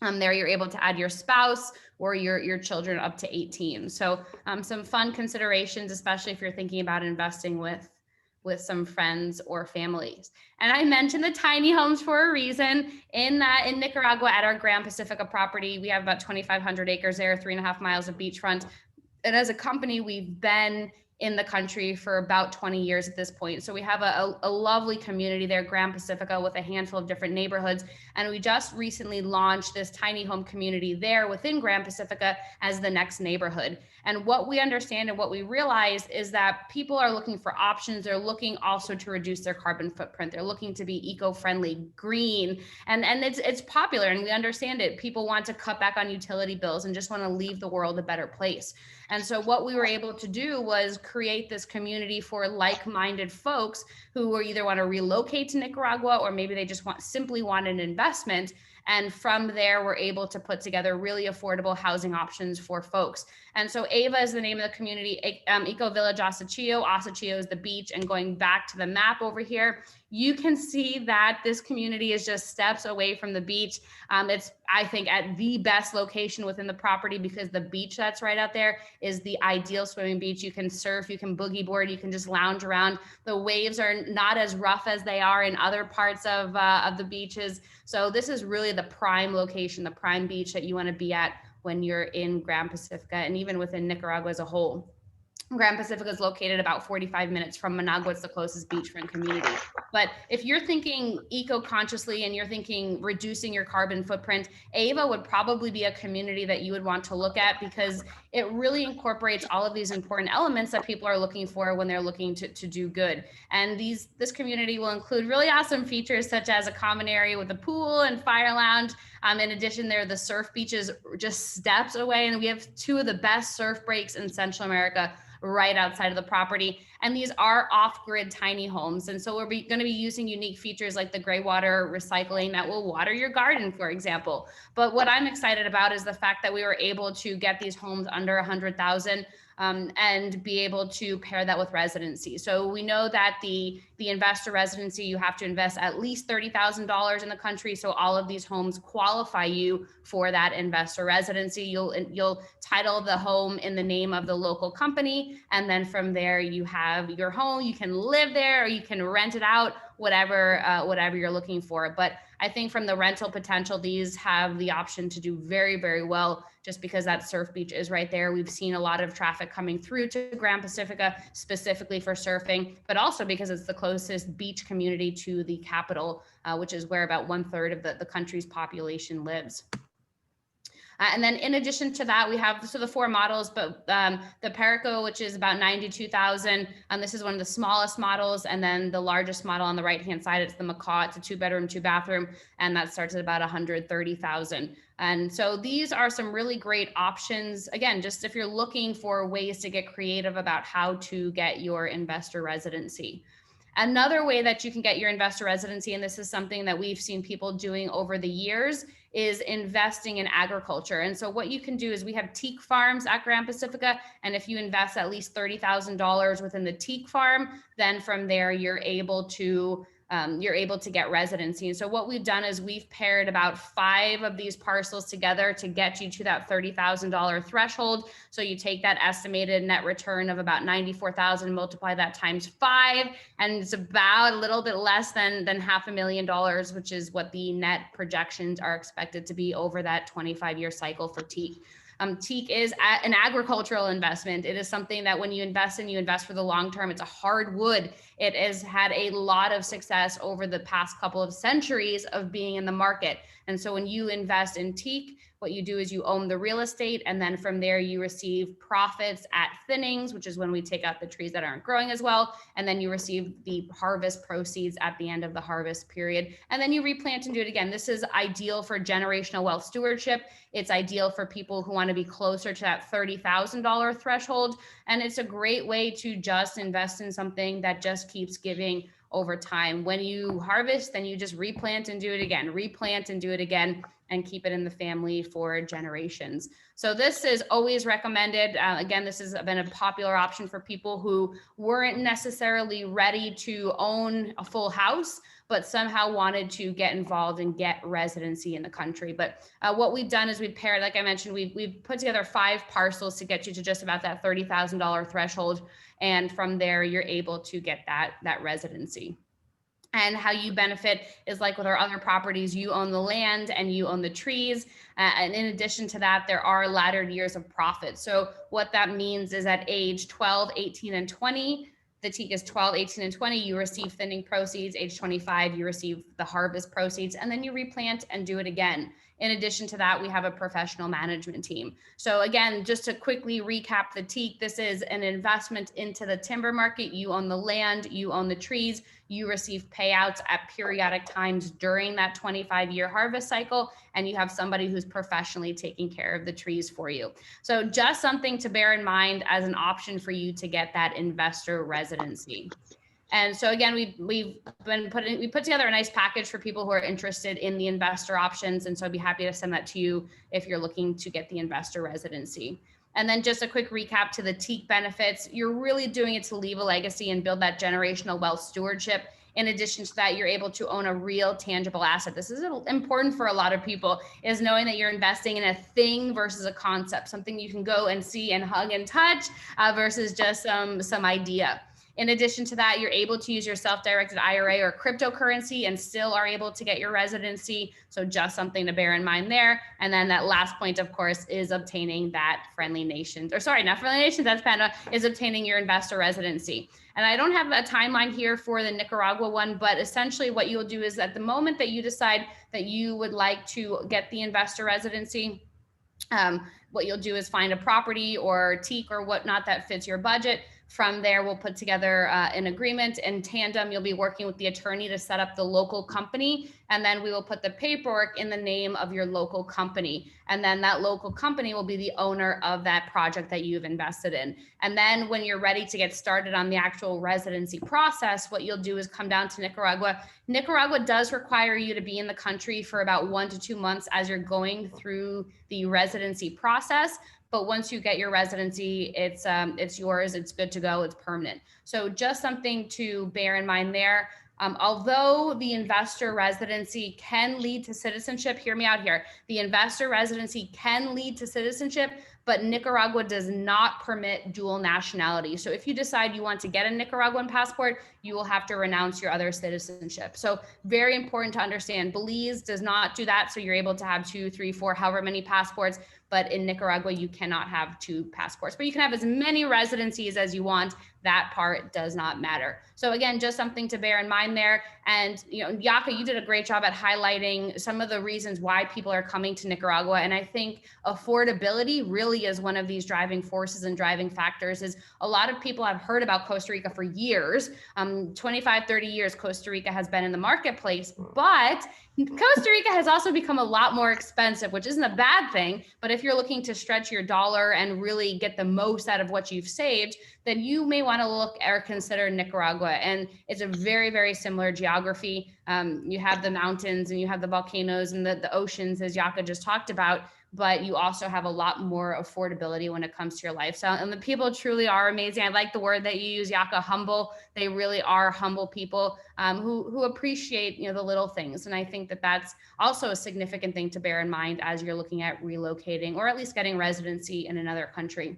There you're able to add your spouse or your children up to 18. So some fun considerations, especially if you're thinking about investing with some friends or families. And I mentioned the tiny homes for a reason. In Nicaragua, at our Grand Pacifica property, we have about 2,500 acres there, 3.5 miles of beachfront. And as a company, we've been in the country for about 20 years at this point. So we have a lovely community there, Grand Pacifica, with a handful of different neighborhoods. And we just recently launched this tiny home community there within Grand Pacifica as the next neighborhood. And what we understand and what we realize is that people are looking for options. They're looking also to reduce their carbon footprint. They're looking to be eco-friendly, green, and it's popular, and we understand it. People want to cut back on utility bills and just want to leave the world a better place. And so what we were able to do was create this community for like-minded folks who either want to relocate to Nicaragua, or maybe they just simply want an investment. And from there, we're able to put together really affordable housing options for folks. And so Ava is the name of the community, Eco Village Asuchillo. Asuchillo is the beach. And going back to the map over here, you can see that this community is just steps away from the beach. It's, I think, at the best location within the property, because the beach that's right out there is the ideal swimming beach. You can surf, you can boogie board, you can just lounge around. The waves are not as rough as they are in other parts of the beaches. So this is really the prime location, the prime beach that you want to be at when you're in Grand Pacifica, and even within Nicaragua as a whole. Grand Pacifica is located about 45 minutes from Managua. It's the closest beachfront community. But if you're thinking eco-consciously and you're thinking reducing your carbon footprint, Ava would probably be a community that you would want to look at, because it really incorporates all of these important elements that people are looking for when they're looking to do good. And this community will include really awesome features such as a common area with a pool and fire lounge. In addition, there are the surf beaches just steps away, and we have two of the best surf breaks in Central America right outside of the property. And these are off-grid tiny homes. And so we're going to be using unique features like the gray water recycling that will water your garden, for example. But what I'm excited about is the fact that we were able to get these homes under 100,000 and be able to pair that with residency. So we know that the investor residency, you have to invest at least $30,000 in the country. So all of these homes qualify you for that investor residency. You'll title the home in the name of the local company. And then from there, you have your home, you can live there or you can rent it out, whatever you're looking for. But I think from the rental potential, these have the option to do very, very well just because that surf beach is right there. We've seen a lot of traffic coming through to Grand Pacifica specifically for surfing, but also because it's the closest beach community to the capital, which is where about 1/3 of the country's population lives. And then in addition to that, we have the four models, but the Perico, which is about 92,000. This is one of the smallest models. And then the largest model on the right-hand side, it's the Macaw. It's a 2-bedroom, 2-bathroom, and that starts at about 130,000. And so these are some really great options. Again, just if you're looking for ways to get creative about how to get your investor residency. Another way that you can get your investor residency, and this is something that we've seen people doing over the years, is investing in agriculture. And so what you can do is we have teak farms at Grand Pacifica. And if you invest at least $30,000 within the teak farm, then from there, you're able to get residency. And so what we've done is we've paired about 5 of these parcels together to get you to that $30,000 threshold. So you take that estimated net return of about 94,000, multiply that times 5, and it's about a little bit less than $500,000, which is what the net projections are expected to be over that 25-year cycle for teak. Teak is an agricultural investment. It is something that when you invest for the long term. It's a hardwood. It has had a lot of success over the past couple of centuries of being in the market. And so when you invest in teak, what you do is you own the real estate, and then from there you receive profits at thinnings, which is when we take out the trees that aren't growing as well. And then you receive the harvest proceeds at the end of the harvest period. And then you replant and do it again. This is ideal for generational wealth stewardship. It's ideal for people who want to be closer to that $30,000 threshold. And it's a great way to just invest in something that just keeps giving over time. When you harvest, then you just replant and do it again, replant and do it again, and keep it in the family for generations. So this is always recommended. Again, this has been a popular option for people who weren't necessarily ready to own a full house, but somehow wanted to get involved and get residency in the country. But what we've done is we've paired, like I mentioned, we've put together 5 parcels to get you to just about that $30,000 threshold. And from there, you're able to get that residency. And how you benefit is like with our other properties, you own the land and you own the trees. And in addition to that, there are laddered years of profit. So what that means is at age 12, 18, and 20, the teak is 12, 18, and 20, you receive thinning proceeds. Age 25, you receive the harvest proceeds, and then you replant and do it again. In addition to that, we have a professional management team. So again, just to quickly recap the teak, this is an investment into the timber market. You own the land, you own the trees, you receive payouts at periodic times during that 25-year harvest cycle, and you have somebody who's professionally taking care of the trees for you. So just something to bear in mind as an option for you to get that investor residency. And so again, we put together a nice package for people who are interested in the investor options. And so I'd be happy to send that to you if you're looking to get the investor residency. And then just a quick recap to the teak benefits. You're really doing it to leave a legacy and build that generational wealth stewardship. In addition to that, you're able to own a real tangible asset. This is important for a lot of people, is knowing that you're investing in a thing versus a concept, something you can go and see and hug and touch versus just some idea. In addition to that, you're able to use your self-directed IRA or cryptocurrency and still are able to get your residency. So just something to bear in mind there. And then that last point, of course, is obtaining that friendly nations, or sorry, not friendly nations, that's Panama, is obtaining your investor residency. And I don't have a timeline here for the Nicaragua one, but essentially what you'll do is at the moment that you decide that you would like to get the investor residency, What you'll do is find a property or teak or whatnot that fits your budget. From there, we'll put together an agreement. In tandem, you'll be working with the attorney to set up the local company, and then we will put the paperwork in the name of your local company. And then that local company will be the owner of that project that you've invested in. And then when you're ready to get started on the actual residency process, what you'll do is come down to Nicaragua. Nicaragua does require you to be in the country for about 1 to 2 months as you're going through the residency process. But once you get your residency, it's yours, it's good to go, it's permanent. So just something to bear in mind there. Although the investor residency can lead to citizenship, hear me out here. The investor residency can lead to citizenship, but Nicaragua does not permit dual nationality. So if you decide you want to get a Nicaraguan passport, you will have to renounce your other citizenship. So very important to understand, Belize does not do that. So you're able to have 2, 3, 4, however many passports. But in Nicaragua, you cannot have 2 passports, but you can have as many residencies as you want. That part does not matter. So again, just something to bear in mind there. And Yaka, you did a great job at highlighting some of the reasons why people are coming to Nicaragua. And I think affordability really is one of these driving forces and driving factors. Is a lot of people have heard about Costa Rica for years. 25, 30 years, Costa Rica has been in the marketplace, but Costa Rica has also become a lot more expensive, which isn't a bad thing. But if you're looking to stretch your dollar and really get the most out of what you've saved, then you may want to look or consider Nicaragua. And it's a very, very similar geography. You have the mountains and you have the volcanoes and the oceans, as Yaka just talked about, but you also have a lot more affordability when it comes to your lifestyle. And the people truly are amazing. I like the word that you use, Yaka, humble. They really are humble people who appreciate the little things. And I think that that's also a significant thing to bear in mind as you're looking at relocating or at least getting residency in another country.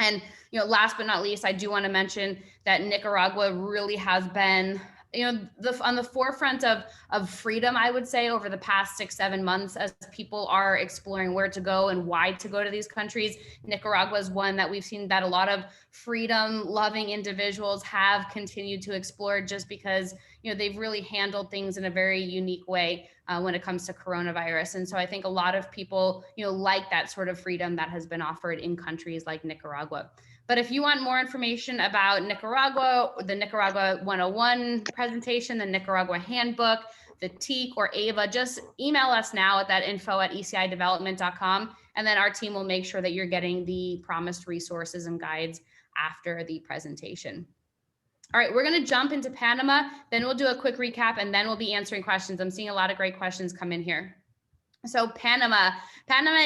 And last but not least, I do want to mention that Nicaragua really has been on the forefront of freedom, I would say, over the past 6-7 months, as people are exploring where to go and why to go to these countries. Nicaragua is one that we've seen that a lot of freedom loving individuals have continued to explore, just because they've really handled things in a very unique way when it comes to coronavirus. And so I think a lot of people like that sort of freedom that has been offered in countries like Nicaragua. But if you want more information about Nicaragua, the Nicaragua 101 presentation, the Nicaragua handbook, the TEAC or AVA, just email us now at that info@ecidevelopment.com. And then our team will make sure that you're getting the promised resources and guides after the presentation. All right, we're going to jump into Panama, then we'll do a quick recap, and then we'll be answering questions. I'm seeing a lot of great questions come in here. So Panama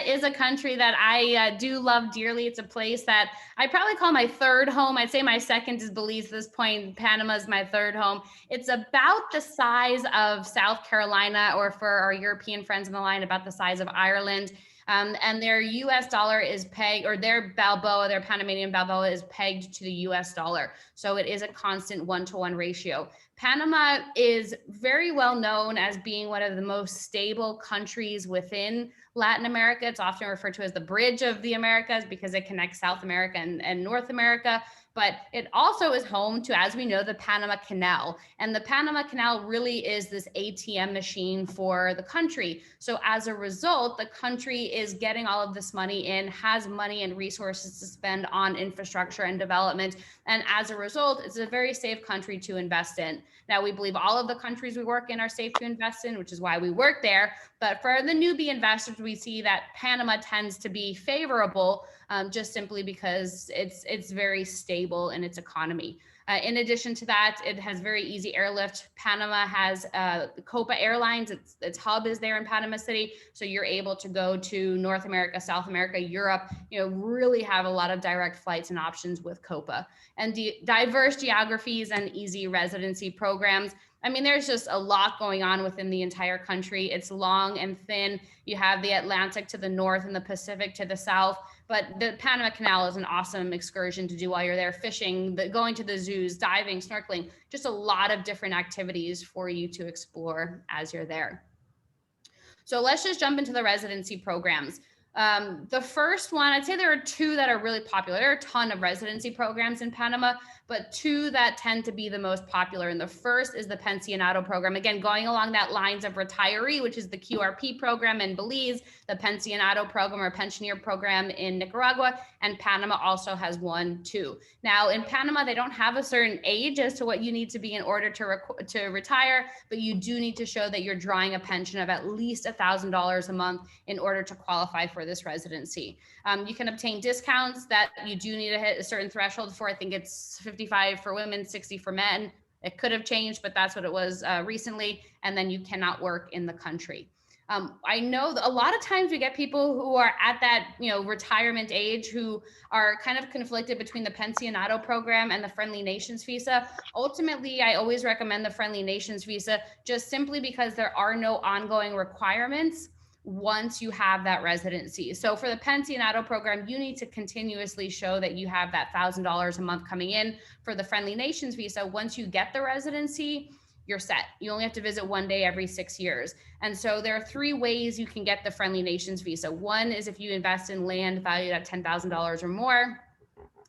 is a country that I do love dearly. It's a place that I probably call my third home. I'd say my second is Belize at this point. Panama is my third home. It's about the size of South Carolina, or for our European friends on the line, about the size of Ireland. And their US dollar is pegged, or their Balboa, their Panamanian Balboa is pegged to the US dollar. So it is a constant 1-to-1 ratio. Panama is very well known as being one of the most stable countries within Latin America. It's often referred to as the bridge of the Americas because it connects South America and North America. But it also is home to, as we know, the Panama Canal. And the Panama Canal really is this ATM machine for the country. So as a result, the country is getting all of this money in, has money and resources to spend on infrastructure and development. And as a result, it's a very safe country to invest in. Now, we believe all of the countries we work in are safe to invest in, which is why we work there. But for the newbie investors, we see that Panama tends to be favorable just simply because it's very stable in its economy. In addition to that, it has very easy airlift. Panama has Copa Airlines. Its hub is there in Panama City. So you're able to go to North America, South America, Europe, really have a lot of direct flights and options with Copa. And diverse geographies and easy residency programs. I mean, there's just a lot going on within the entire country. It's long and thin. You have the Atlantic to the north and the Pacific to the south. But the Panama Canal is an awesome excursion to do while you're there, fishing, going to the zoos, diving, snorkeling, just a lot of different activities for you to explore as you're there. So let's just jump into the residency programs. The first one, I'd say there are two that are really popular. There are a ton of residency programs in Panama, but two that tend to be the most popular. And the first is the Pensionado program. Again, going along that lines of retiree, which is the QRP program in Belize, the Pensionado program or pensioner program in Nicaragua, and Panama also has one too. Now in Panama, they don't have a certain age as to what you need to be in order to retire, but you do need to show that you're drawing a pension of at least $1,000 a month in order to qualify for this residency. You can obtain discounts that you do need to hit a certain threshold for. I think it's 55 for women, 60 for men. It could have changed, but that's what it was recently. And then you cannot work in the country. I know that a lot of times we get people who are at that, retirement age who are kind of conflicted between the Pensionado program and the Friendly Nations visa. Ultimately, I always recommend the Friendly Nations visa just simply because there are no ongoing requirements once you have that residency. So for the Pensionado program, you need to continuously show that you have that $1,000 a month coming in. For the Friendly Nations visa, once you get the residency, you're set. You only have to visit one day every 6 years. And so there are three ways you can get the Friendly Nations visa. One is if you invest in land valued at $10,000 or more.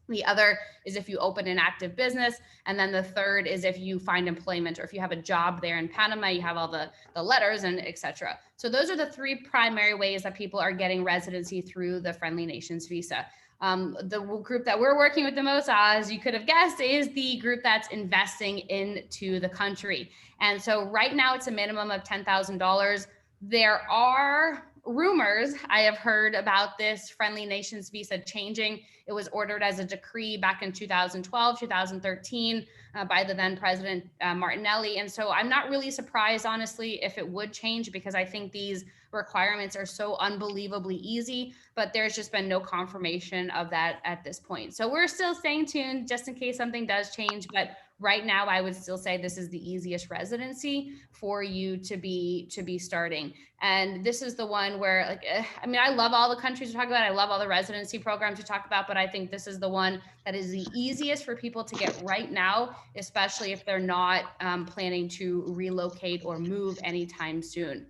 The other is if you open an active business. And then the third is if you find employment or if you have a job there in Panama, you have all the letters and et cetera. So those are the three primary ways that people are getting residency through the Friendly Nations visa. The group that we're working with the most, as you could have guessed, is the group that's investing into the country. And so right now it's a minimum of $10,000. There are rumors I have heard about this Friendly Nations visa changing. It was ordered as a decree back in 2012, 2013 by the then President Martinelli. And so I'm not really surprised, honestly, if it would change, because I think these requirements are so unbelievably easy, but there's just been no confirmation of that at this point. So we're still staying tuned just in case something does change. But right now, I would still say this is the easiest residency for you to be starting. And this is the one where, I love all the countries we talk about. I love all the residency programs we talk about, but I think this is the one that is the easiest for people to get right now, especially if they're not planning to relocate or move anytime soon.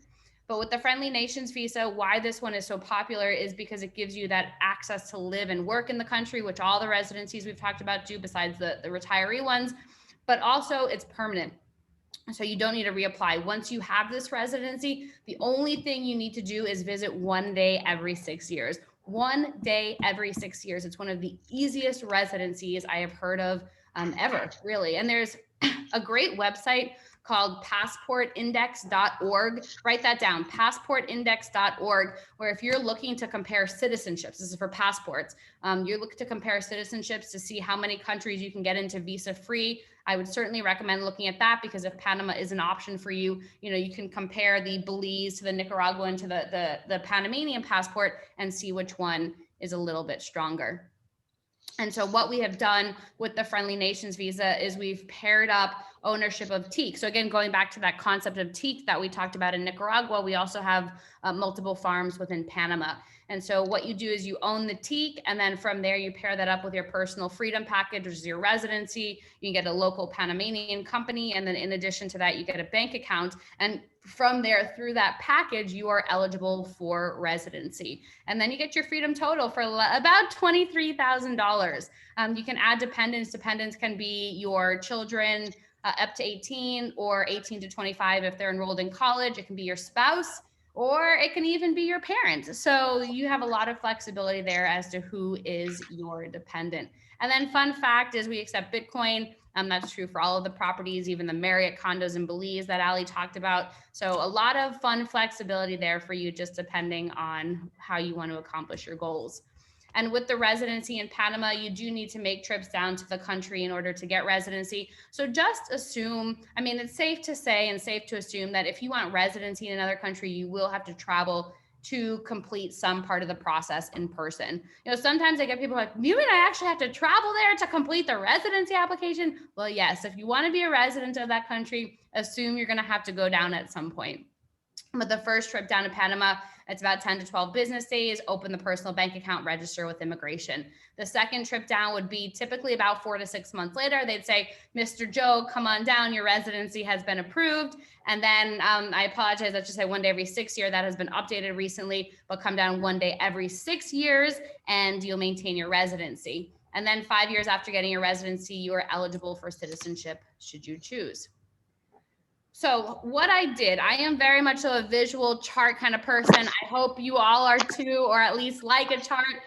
But with the Friendly Nations visa, why this one is so popular is because it gives you that access to live and work in the country, which all the residencies we've talked about do besides the retiree ones, but also it's permanent. So you don't need to reapply. Once you have this residency, the only thing you need to do is visit one day every 6 years. One day every 6 years. It's one of the easiest residencies I have heard of ever, really. And there's a great website called passportindex.org. Write that down, passportindex.org, where if you're looking to compare citizenships, this is for passports, you're looking to compare citizenships to see how many countries you can get into visa-free. I would certainly recommend looking at that, because if Panama is an option for you, you can compare the Belize to the Nicaraguan to the Panamanian passport and see which one is a little bit stronger. And so what we have done with the Friendly Nations visa is we've paired up ownership of teak. So again, going back to that concept of teak that we talked about in Nicaragua, we also have multiple farms within Panama. And so what you do is you own the teak, and then from there you pair that up with your personal freedom package, which is your residency. You get a local Panamanian company, and then in addition to that, you get a bank account. And from there, through that package, you are eligible for residency. And then you get your freedom total for about $23,000. You can add dependents. Dependents can be your children up to 18 or 18 to 25 if they're enrolled in college. It can be your spouse, or it can even be your parents. So you have a lot of flexibility there as to who is your dependent. And then fun fact is we accept Bitcoin. That's true for all of the properties, even the Marriott condos in Belize that Ali talked about. So a lot of fun flexibility there for you, just depending on how you want to accomplish your goals. And with the residency in Panama, you do need to make trips down to the country in order to get residency. So just assume, it's safe to say and safe to assume that if you want residency in another country, you will have to travel to complete some part of the process in person. Sometimes I get people like, you mean I actually have to travel there to complete the residency application? Well, yes, if you want to be a resident of that country, assume you're going to have to go down at some point. But the first trip down to Panama, it's about 10 to 12 business days, open the personal bank account, register with immigration. The second trip down would be typically about 4 to 6 months later. They'd say, Mr. Joe, come on down, your residency has been approved. And then I apologize, I should say one day every 6 years. That has been updated recently, but come down one day every 6 years and you'll maintain your residency. And then 5 years after getting your residency, you are eligible for citizenship should you choose. So what I did, I am very much so a visual chart kind of person. I hope you all are too, or at least like a chart.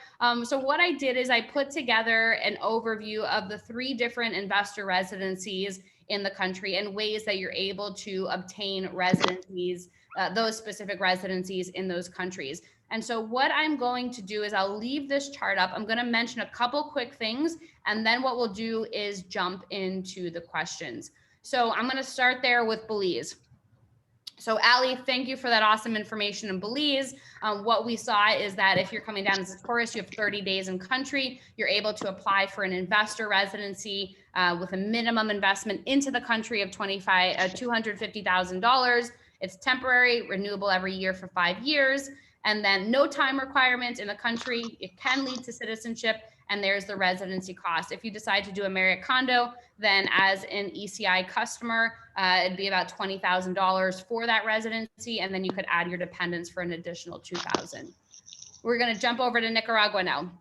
So what I did is I put together an overview of the 3 different investor residencies in the country and ways that you're able to obtain residencies, those specific residencies in those countries. And so what I'm going to do is I'll leave this chart up. I'm going to mention a couple quick things, and then what we'll do is jump into the questions. So I'm going to start there with Belize. So Ali, thank you for that awesome information in Belize. What we saw is that if you're coming down as a tourist, you have 30 days in country. You're able to apply for an investor residency with a minimum investment into the country of $250,000. It's temporary, renewable every year for 5 years, and then no time requirement in the country. It can lead to citizenship, and there's the residency cost. If you decide to do a Marriott condo, then as an ECI customer, it'd be about $20,000 for that residency, and then you could add your dependents for an additional $2,000. We're gonna jump over to Nicaragua now.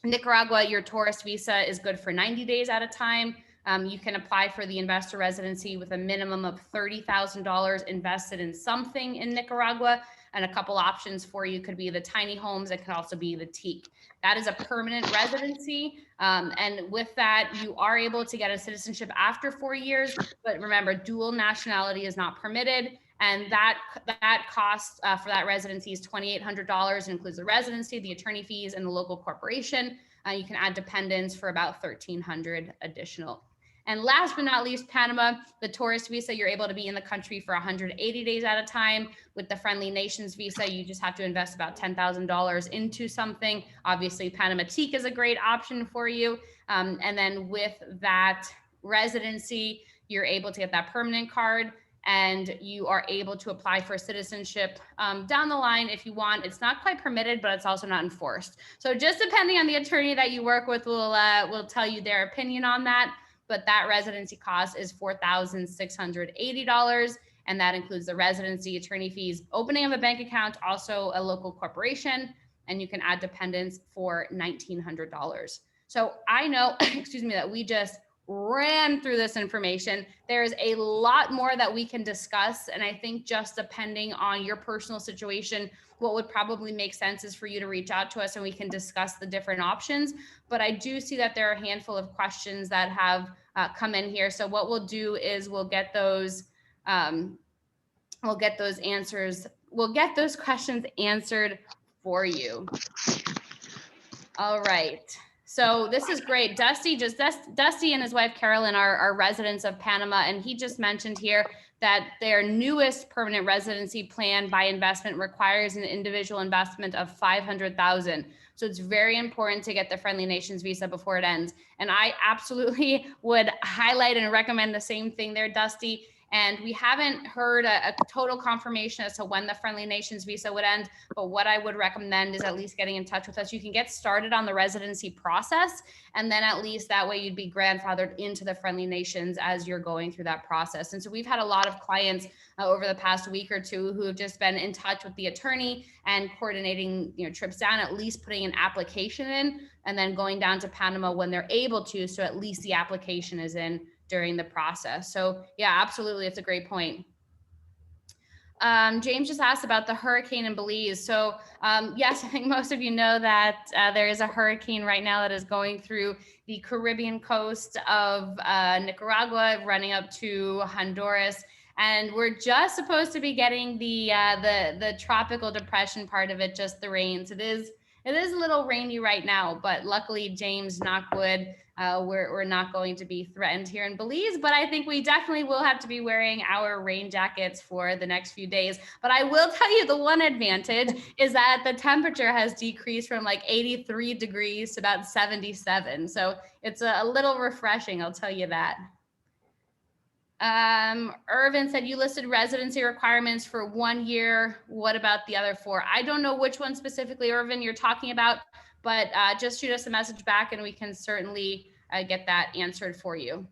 Nicaragua, your tourist visa is good for 90 days at a time. You can apply for the investor residency with a minimum of $30,000 invested in something in Nicaragua. And a couple options for you could be the tiny homes. It could also be the teak. That is a permanent residency. And with that, you are able to get a citizenship after 4 years. But remember, dual nationality is not permitted. And that cost for that residency is $2,800. It includes the residency, the attorney fees, and the local corporation. You can add dependents for about $1,300 additional. And last but not least, Panama, the tourist visa, you're able to be in the country for 180 days at a time. With the Friendly Nations visa, you just have to invest about $10,000 into something. Obviously, Panama Teak is a great option for you. And then with that residency, you're able to get that permanent card, and you are able to apply for citizenship down the line if you want. It's not quite permitted, but it's also not enforced. So just depending on the attorney that you work with will tell you their opinion on that. But that residency cost is $4,680. And that includes the residency, attorney fees, opening of a bank account, also a local corporation, and you can add dependents for $1,900. So I know, excuse me, that we just ran through this information. There's a lot more that we can discuss. And I think just depending on your personal situation, what would probably make sense is for you to reach out to us and we can discuss the different options. But I do see that there are a handful of questions that have come in here. So what we'll do is we'll get those answers. We'll get those questions answered for you. All right. So this is great. Dusty and his wife, Carolyn, are residents of Panama. And he just mentioned here that their newest permanent residency plan by investment requires an individual investment of $500,000. So it's very important to get the Friendly Nations visa before it ends. And I absolutely would highlight and recommend the same thing there, Dusty. And we haven't heard a total confirmation as to when the Friendly Nations visa would end. But what I would recommend is at least getting in touch with us. You can get started on the residency process. And then at least that way you'd be grandfathered into the Friendly Nations as you're going through that process. And so we've had a lot of clients over the past week or two who have just been in touch with the attorney and coordinating trips down, at least putting an application in and then going down to Panama when they're able to. So at least the application is in during the process. So yeah, absolutely. It's a great point. James just asked about the hurricane in Belize. So yes, I think most of you know that there is a hurricane right now that is going through the Caribbean coast of Nicaragua, running up to Honduras. And we're just supposed to be getting the tropical depression part of it, just the rains. It is a little rainy right now, but luckily, James, knock wood, we're not going to be threatened here in Belize, but I think we definitely will have to be wearing our rain jackets for the next few days. But I will tell you the one advantage is that the temperature has decreased from like 83 degrees to about 77. So it's a little refreshing, I'll tell you that. Irvin said you listed residency requirements for 1 year. What about the other 4? I don't know which one specifically, Irvin, you're talking about, but just shoot us a message back and we can certainly get that answered for you.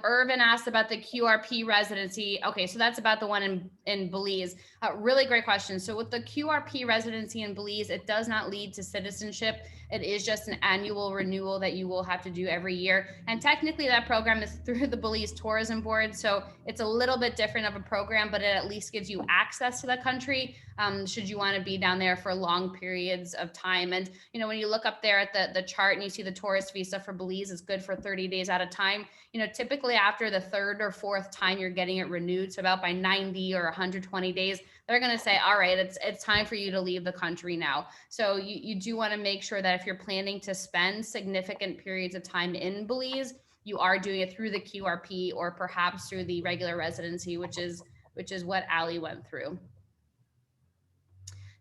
Irvin asked about the QRP residency. Okay, so that's about the one in Belize. Really great question. So with the QRP residency in Belize, it does not lead to citizenship. It is just an annual renewal that you will have to do every year. And technically that program is through the Belize Tourism Board. So it's a little bit different of a program, but it at least gives you access to the country should you want to be down there for long periods of time. And, you know, when you look up there at the chart and you see the tourist visa for Belize is good for 30 days at a time, you know, typically after the third or fourth time you're getting it renewed, so about by 90 or 120 days, they're going to say, all right, it's time for you to leave the country now. So you do want to make sure that if you're planning to spend significant periods of time in Belize, you are doing it through the QRP or perhaps through the regular residency, which is what Ali went through.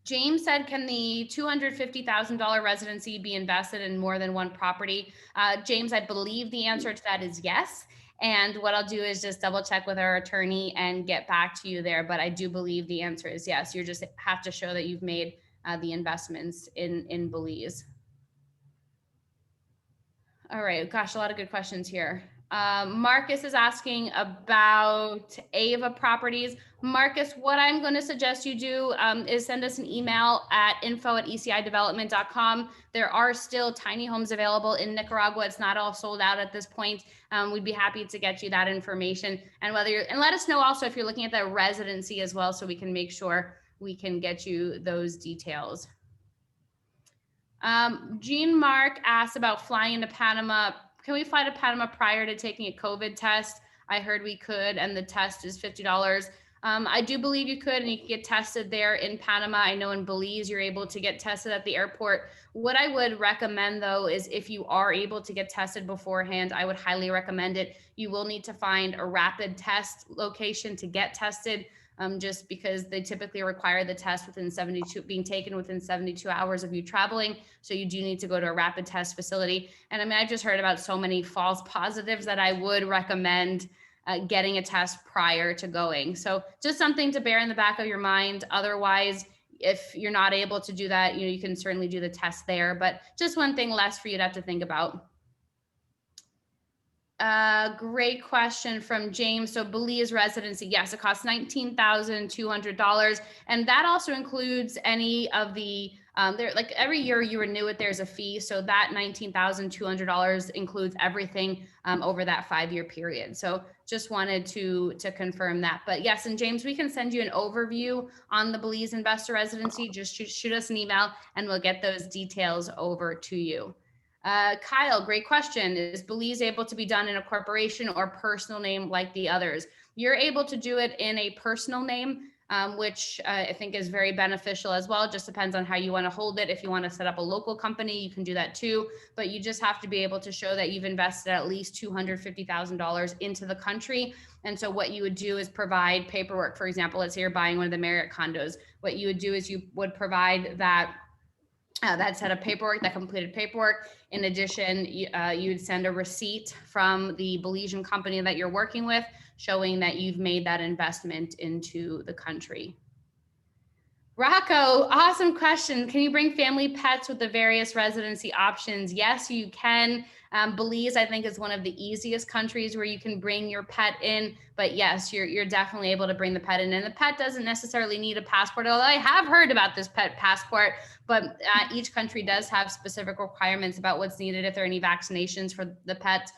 James said, can the $250,000 residency be invested in more than one property? James, I believe the answer to that is yes. And what I'll do is just double check with our attorney and get back to you there. But I do believe the answer is yes. You just have to show that you've made the investments in Belize. All right, gosh, a lot of good questions here. Marcus is asking about Ava properties. Marcus, what I'm going to suggest you do is send us an email at info@ecidevelopment.com. There are still tiny homes available in Nicaragua. It's not all sold out at this point. We'd be happy to get you that information, and and let us know also if you're looking at the residency as well, so we can make sure we can get you those details. Jean Mark asked about flying into Panama. Can we fly to Panama prior to taking a COVID test? I heard we could, and the test is $50. I do believe you could, and you can get tested there in Panama. I know in Belize, you're able to get tested at the airport. What I would recommend though, is if you are able to get tested beforehand, I would highly recommend it. You will need to find a rapid test location to get tested. Just because they typically require the test being taken within 72 hours of you traveling. So you do need to go to a rapid test facility. And I mean, I've just heard about so many false positives that I would recommend getting a test prior to going. So just something to bear in the back of your mind. Otherwise, if you're not able to do that, you know, you can certainly do the test there, but just one thing less for you to have to think about. Great question from James. So Belize residency, yes, it costs $19,200. And that also includes any of the, like every year you renew it, there's a fee. So that $19,200 includes everything over that 5-year period. So just wanted to confirm that. But yes, and James, we can send you an overview on the Belize investor residency. Just shoot us an email and we'll get those details over to you. Kyle, great question. Is Belize able to be done in a corporation or personal name like the others? You're able to do it in a personal name, which I think is very beneficial as well. It just depends on how you want to hold it. If you want to set up a local company, you can do that too. But you just have to be able to show that you've invested at least $250,000 into the country. And so what you would do is provide paperwork. For example, let's say you're buying one of the Marriott condos. What you would do is you would provide that set of paperwork, that completed paperwork. In addition, you'd send a receipt from the Belizean company that you're working with, showing that you've made that investment into the country. Rocco, awesome question. Can you bring family pets with the various residency options? Yes, you can. Belize, I think, is one of the easiest countries where you can bring your pet in. But yes, you're definitely able to bring the pet in. And the pet doesn't necessarily need a passport, although I have heard about this pet passport. But each country does have specific requirements about what's needed, if there are any vaccinations for the pet.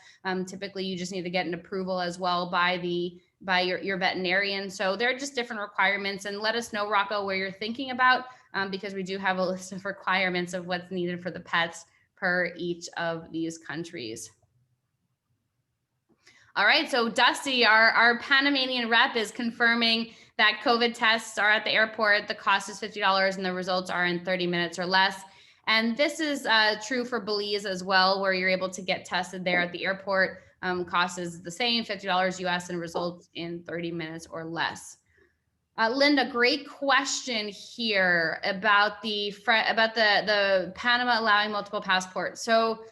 Typically, you just need to get an approval as well by your veterinarian. So there are just different requirements, and let us know, Rocco, where you're thinking about, because we do have a list of requirements of what's needed for the pets per each of these countries. All right, so Dusty, our Panamanian rep, is confirming that COVID tests are at the airport. The cost is $50 and the results are in 30 minutes or less. And this is true for Belize as well, where you're able to get tested there at the airport. Cost is the same, $50 US, and results in 30 minutes or less. Linda, great question here about the Panama allowing multiple passports. So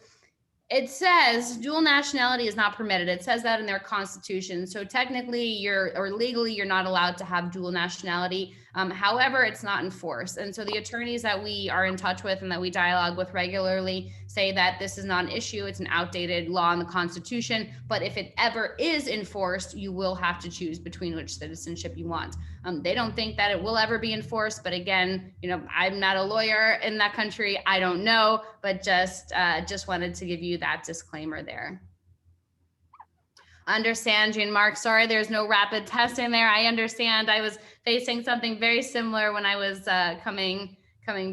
it says dual nationality is not permitted. It says that in their constitution. So technically legally, you're not allowed to have dual nationality. However, it's not enforced. And so the attorneys that we are in touch with and that we dialogue with regularly say that this is not an issue. It's an outdated law in the Constitution. But if it ever is enforced, you will have to choose between which citizenship you want. They don't think that it will ever be enforced. But again, I'm not a lawyer in that country. I don't know, but just wanted to give you that disclaimer there. Understand, Jean Mark. Sorry, there's no rapid testing there. I understand. I was facing something very similar when I was coming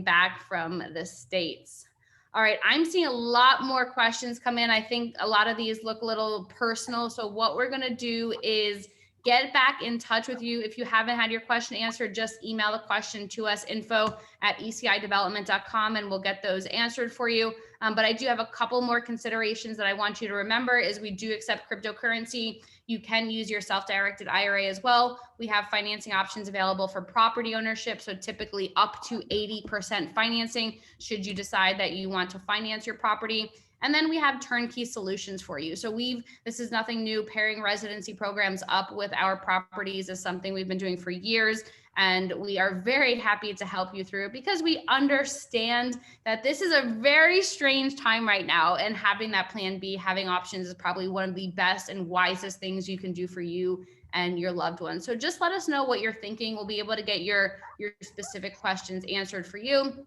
back from the States. All right, I'm seeing a lot more questions come in. I think a lot of these look a little personal. So what we're going to do is get back in touch with you. If you haven't had your question answered, just email the question to us, info@ecidevelopment.com, and we'll get those answered for you. But I do have a couple more considerations that I want you to remember is we do accept cryptocurrency. You can use your self-directed IRA as well. We have financing options available for property ownership. So typically up to 80% financing should you decide that you want to finance your property. And then we have turnkey solutions for you. So this is nothing new. Pairing residency programs up with our properties is something we've been doing for years. And we are very happy to help you through it because we understand that this is a very strange time right now. And having that plan B, having options is probably one of the best and wisest things you can do for you and your loved ones. So just let us know what you're thinking. We'll be able to get your specific questions answered for you.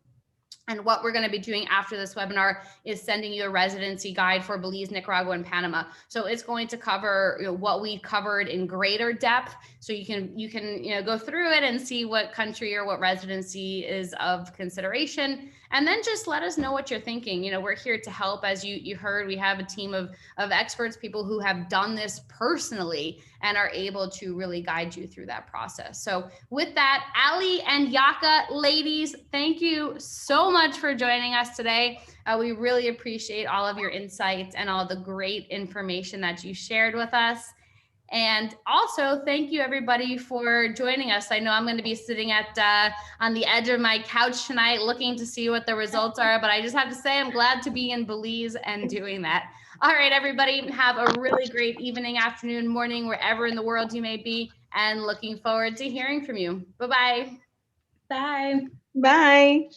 And what we're going to be doing after this webinar is sending you a residency guide for Belize, Nicaragua, and Panama. So it's going to cover what we covered in greater depth. So you can go through it and see what country or what residency is of consideration. And then just let us know what you're thinking. We're here to help. As you heard, we have a team of experts, people who have done this personally and are able to really guide you through that process. So with that, Ali and Yaka, ladies, thank you so much for joining us today. We really appreciate all of your insights and all the great information that you shared with us. And also, thank you everybody for joining us. I know I'm going to be sitting on the edge of my couch tonight looking to see what the results are, but I just have to say I'm glad to be in Belize and doing that. All right, everybody, have a really great evening, afternoon, morning, wherever in the world you may be, and looking forward to hearing from you. Bye-bye. Bye. Bye.